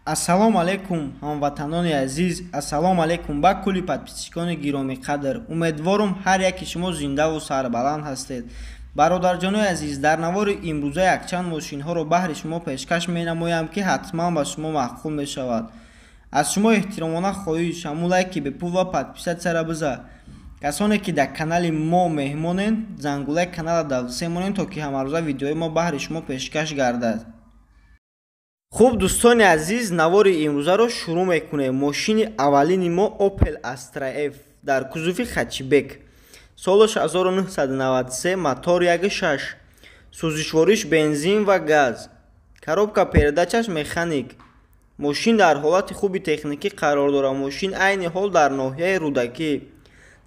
Ассалому алайкум, ҳамватанони азиз. Ассалому алайкум ба кулли подписчикони гироми қадр. Умедворум ҳар яки шумо зиндаву сарбаланд ҳастед. Бародарҷонои азиз, дар навори имрӯза якчанд мошинҳоро баҳри шумо пешкаш менамоям ки ҳатман ба шумо маъқул мешавад. Аз шумо эҳтиромона хоҳишам лайки бепул ва подписатсияра биза. Касоне ки дар канали мо меҳмонанд, зангулаи канала давсе монанд, то ки ҳамарӯза видеои мо баҳри шумо пешкаш гардад. Хуб дӯстони азиз, навори имрӯзаро шурӯъ мекунем. Мошини аввалини мо Opel Astra F дар кузуфи хачибек. Солаш 1993, мотор 1.6, сӯзишвориш бензин ва газ, коробка передачаш механик. Мошин дар ҳолати хуби техникӣ қарор дорад. Мошин айни ҳол дар ноҳияи Рӯдакӣ.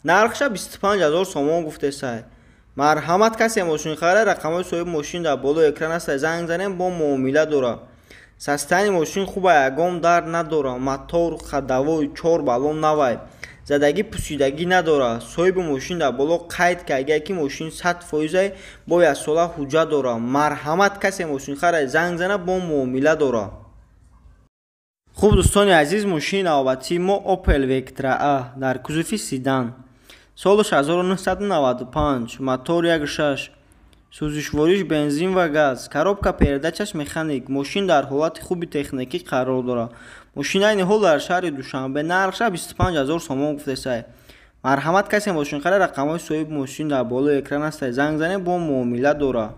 Нархша 25,000 сомон гуфтесай. Марҳамат, касе мошин харе, рақамои соҳиби мошин дар болои экран аст, занг занем, бо муомила дорад. Састани мошин хуба, ягон дард надора. Мотор хадавои 4 балон навай. Задаги пусидагӣ надора. Соҳиби мошин дар боло қайд карда ки мошин 100% бо 1 сола ҳуҷҷат дора. Марҳамат, касе мошин харе, занг зана, бо муомила дора. Хуб дӯстони азиз, мошини навбатии мо Opel Vectra A дар кузуфи седан. Солаш 1995, мотор 1.6, сӯзишвориш бензин ва газ, коробка передачаш механик. Мошин дар ҳолати хуби техникӣ қарор дорад. Мошин айни ҳол дар шаҳри Душанбе. Нархша 25,000 сомон гуфтесай. Марҳамат, касе мошин харе, рақамои соҳиби мошин дар болои экран аст, занг зане, бо муомила дорад.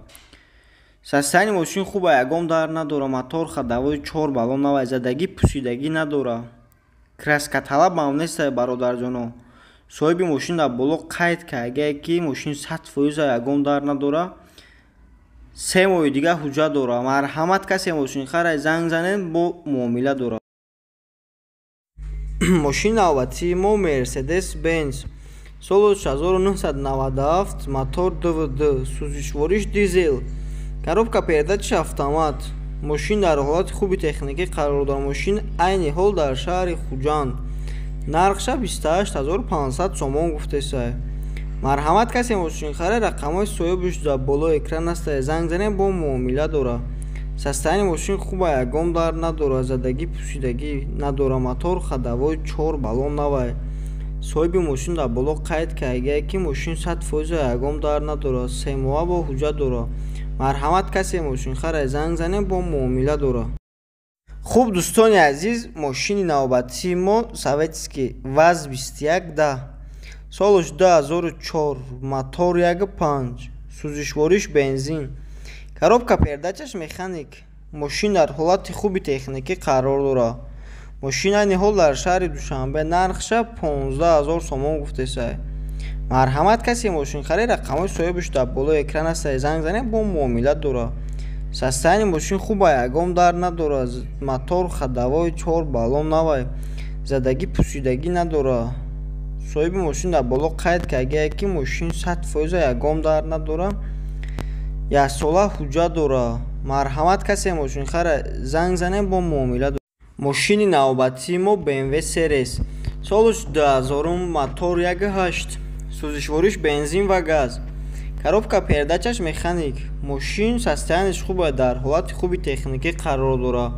Састани мошин хуба, ягон дард надора. Мотор хадавои 4 балон навай. Задаги пусидагӣ надора. Краскаталаб ам нестай бародарҷоно. Соҳиби мошин дар боло қайд карда ки мошин 100% ягон дард надора. 3 моҳи дига ҳуҷҷат дора. Марҳамат, касе мошин харе, занг занен, бо муомила дора. Мошини навбатии мо Mercedes Benz. Соли 1997, мотор DVD, сӯзишвориш дизел, коробка передачи автомат. Мошин дар ҳолати хуби техникӣ қарор дорад. Мошин айни ҳол дар шаҳри Хуҷанд. Нархша 28,500 сомон гуфтесай. Марҳамат, касе мошин харе, рақамои соҳибиш дар болои экран аст, занг зане, бо муомила дора. Састани мошин хуба, ягон дард надора. Задаги пусидагӣ надора. Мотор хадавои 4 балон навай. соҳиби мошин дар боло қайд карда ки мошин 100% ягон дард надора. 3 моҳа бо ҳуҷҷат дора. Марҳамат, касе мошин харе, занг зане, бо муомила дора. Хуб дӯстони азиз, мошини навбатии мо Советский ВАЗ-2110. Солаш 2004, мотор 1.5, сӯзишвориш бензин, коробка передачаш механик. Мошин дар ҳолати хуби техникӣ қарор дорад. Мошин айни ҳол дар шаҳри Душанбе. Нархша 15,000 сомон гуфтесай. Марҳамат, касе мошин харе, рақамои соҳибиш дар болои экран аст, занг зане, бо муомила дора. Састани мошин хуба, ягон дард надора. Мотор хадавои 4 балон навай. Задаги пусидагӣ надора. соҳиби мошин дар боло қайд карда ки мошин 100% ягон дард надора. 1 сола ҳуҷҷат дора. Марҳамат, касе мошин харе, занг зане, бо муомила дора. Мошини навбатии мо BMW Series. Солаш 2000, мотор 1.8, сӯзишвориш бензин ва газ, коробка передачаш механик. Мошин состояниш хубе, дар ҳолати хуби техникӣ қарор дорад.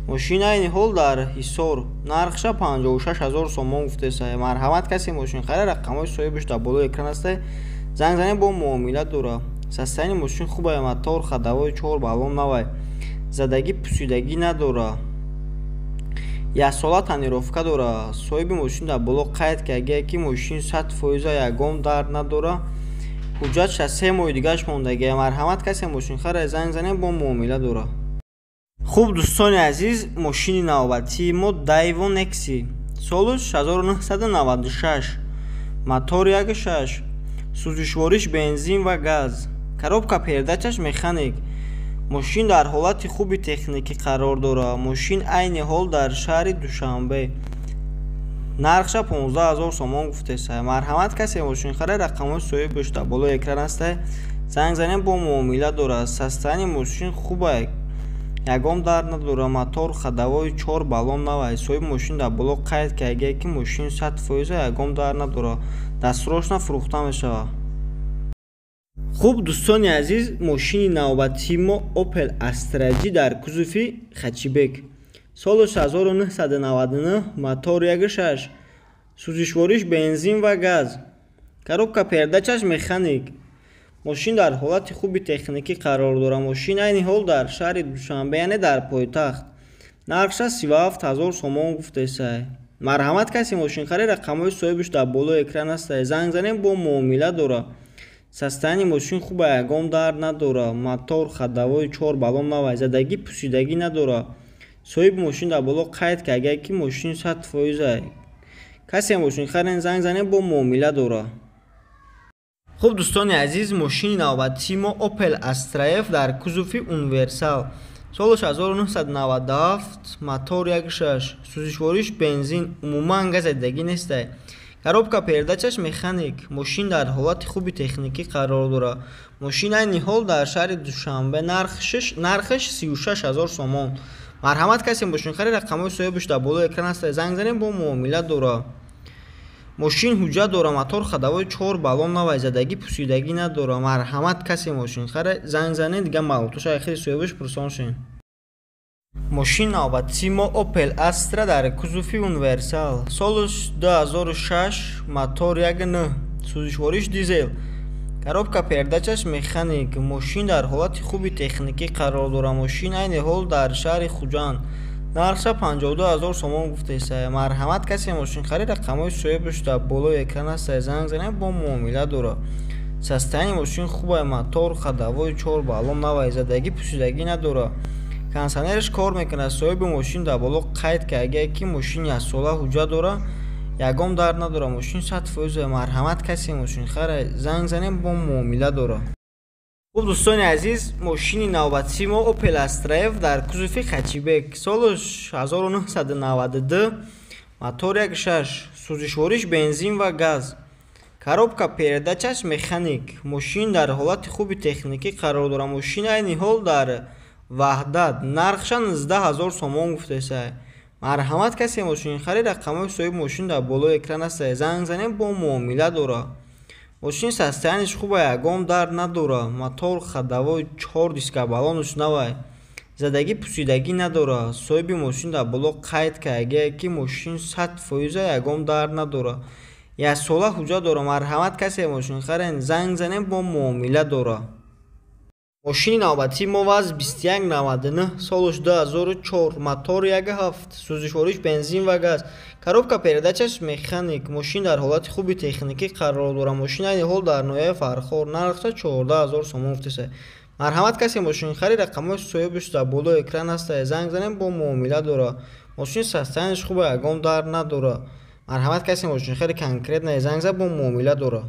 Мошин айни ҳол дар ҳисор. Нархша 56,000 сомон гуфтесай. Марҳамат, касе мошин харе, рақамои соҳибиш дар болои экран аст, занг зане, бо муомила дора. Состояни мошин хубе, мотор хадавои 4 балон навай. Задаги пусидагӣ надора. 1 сола танировка дора. соҳиби мошин дар боло қайд карда ки мошин 100% ягон дард надора. ҳуҷҷатша 3 моҳи дигаш мондагӣ. Марҳамат, касе мошин харе, занг зане, бо муомила дора. Хуб дӯстони азиз, мошини навбатии мо Daewoo Nexi. Солаш 1996, мотор 1.6, сӯзишвориш бензин ва газ, коробка передачаш механик. Мошин дар ҳолати хуби техникӣ қарор дорад. Мошин айни ҳол дар шаҳри Душанбе. Нархша 15,000 сомон гуфтесай. Марҳамат, касе мошин харе, рақамои соҳибиш дар болои экран аст, занг зане, бо муомила дора. Састани мошин хуба, ягон дард надора. Мотор хадавои 4 балон навай. соҳиби мошин дар боло қайд карда ки мошин 100% ягон дард надора. Дастурошна фурӯхта мешавад. Хуб дӯстони азиз, мошини навбатии мо Opel Astra G дар кузуфи хачибек. солуш 1999, мотор 1.6, сӯзишвориш бензин ва газ, коробка передачаш механик. ماشین در حالت خوبی تکنیکی قرار دارد. ماشین این حال در شهر دوشنبه یعنی در پایتخت. نرخش 37000 سومون گفته است. مرحمت کسی ماشین خرید رقم‌های صاحبش در بالای اکران است. زنگ زنیم با معامله داره. سستانی ماشین خوبه، یگام درد نداره. موتور خدوای 4 بالون نوای، زدگی پوسیدگی نداره. صاحب ماشین در بالا قید که اگر کی ماشین 100% است. کسی ماشین خرید زنگ زنیم با معامله داره. خب دوستان عزیز، ماشین نوبتی ما اوپل استرایف در کوزوفی اونیورسال، سالش 1997، موتور 1.6، سوزشواریش بنزین، عموما گاز زدگی نیست. коробка передачаш механик. ماشین در حالت خوبی تکنیکی قرار دارد. ماشین این حال در شهر دوشنبه. نرخش 36000 سومون. مرحمت کسی ماشین خرید رقم‌های صاحبش در بالای اکران است. زنگ زنیم با معامله داره. ماشین حجت داره. موتور خدوای 4 بالون نوای، زدگی پوسیدگی نداره. مرحمت کسی ماشین خرید زنگ زنید دیگه معلوماتش اخیر صاحبش پرسان شین. ماشین نوبتی ما اوپل استرا در کوزوفی اونیورسال، سالش 2006، موتور 1.9، سوزشواریش دیزل، коробка передачаш механик. ماشین در حالت خوبی تکنیکی قرار دارد. ماشین این حال در شهر خوجان. نرخش 52000 سومون گفته است. مرحمت کسی ماشین خرید رقم‌های صاحبش در بالای اکران است. زنگ زنید با معامله داره. سستانی ماشین خوبه، موتور خدوای 4 بالون نوای، زدگی پوسیدگی نداره. کنسانرش کار میکنه. صاحب ماشین در بالا قید که اگر کی ماشین 1 ساله حجت داره، یگام درد نداره. ماشین 100%. مرحمت کسی ماشین خرید زنگ زنیم با معامله داره. خب دوستان عزیز، ماشین نوبتی ما اوپل استرایف در کوزوفی خچیبک، سالش 1992، موتور 1.6، سوزشواریش بنزین و گاز، коробка передачаш механик. ماشین در حالت خوبی تکنیکی قرار دارد. ماشین این حال در وحدت. نرخش 19000 سومون گفته است. مرحمت کسی ماشین خرید رقم‌های صاحب ماشین در بالای اکران است. زنگ زنیم با معامله داره. ماشین سستانش خوبه، یگام درد نداره. موتور خدوای 4 دیسک بالونش نوای، زدگی پوسیدگی نداره. صاحب ماشین در بالا قید که اگر کی ماشین 100% یگام درد نداره. 1 ساله حجت داره. مرحمت کسی ماشین خرید زنگ زنیم با معامله داره. ماشین نوبتی ما واز 2199، سالش 2004، موتور 1.7، سوزشواریش بنزین و گاز، коробка передачаш механик. ماشین در حالت خوبی تکنیکی قرار دارد. ماشین این حال در نوع فرخور. نرخش 14000 سومون گفته است. مرحمت کسی ماشین خرید رقم‌های صاحبش در بالای اکران است. زنگ زنیم با معامله داره. ماشین سستانش خوبه، یگام درد نداره. مرحمت کسی ماشین خرید کنکریت نه، زنگ زنیم با معامله داره.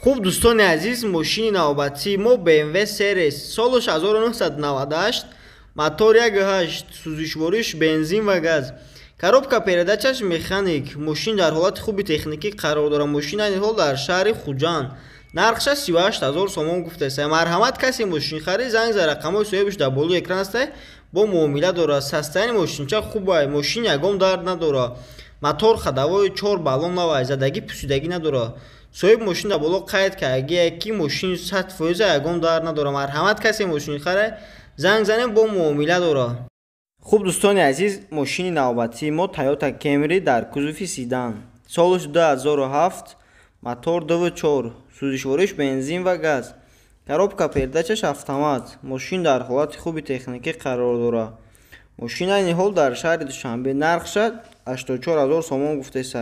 خوب دوستان عزیز، ماشین نوبتی ما BMW سریس، سالش 1998، موتور 1.8، سوزشواریش بنزین و گاز، коробка передачаш механик. ماشین در حالت خوبی تکنیکی قرار دارد. ماشین این حال در شهر خوجان. نرخش 38000 سومون گفته است. مرحمت کسی ماشین خرید زنگ زنید رقم‌های صاحبش در بالای اکران است. با معامله داره. سستانی ماشین چه خوبه. ماشین یگام درد نداره. موتور خدوای 4 بالون نوای، زدگی پوسیدگی نداره. صاحب ماشین در بالا قید که اگر کی ماشین 100% یگام درد نداره. مرحمت کسی ماشین خرید زنگ زنیم با معامله داره. خوب دوستان عزیز، ماشین نوبتی ما تویوتا کمری در کوزوفی سیدان، سالش 2007، موتور 2.4، سوزشواریش بنزین و گاز، коробка передачаш автомат. ماشین در حالت خوبی تکنیکی قرار دارد. ماشین این حال در شهر دوشنبه. نرخش 84000 سومون گفته است.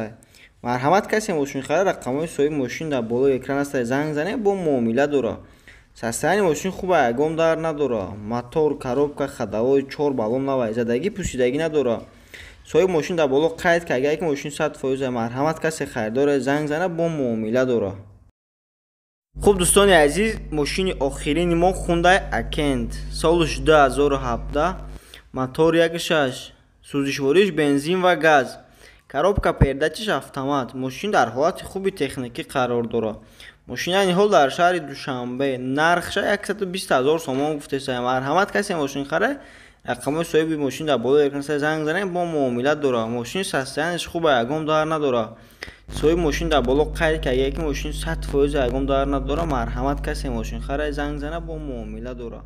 مرحمت کسی ماشین خرید رقم‌های صاحب ماشین در بالای اکران است. زنگ زنید با معامله داره. سستانی ماشین خوبه، یگام درد نداره. موتور коробка خدوای 4 بالون نوای، زدگی پوسیدگی نداره. صاحب ماشین در بالا قید که اگر که ماشین 100% مرحمت کسی خریدار زنگ زنه با معامله داره. خوب دوستان عزیز، ماشین آخرین ما خوندای اکند، سالش 2017، موتور 1.6، سوزشواریش بنزین و گاز، коробка передачаш автомат. ماشین در حالت خوبی تکنیکی قرار داره. ماشین این حال در شهر دوشنبه. نرخش 120000 سومون گفته است. مرحمت کسی ماشین خرید رقم‌های صاحب ماشین در بالای اکران زنگ زنید با معامله داره. ماشین سستانش خوبه، یگام درد نداره. صاحب ماشین در بالا قید که اگر کی ماشین 100% یگام درد نداره. مرحمت کسی ماشین خرید زنگ زنه با معامله داره.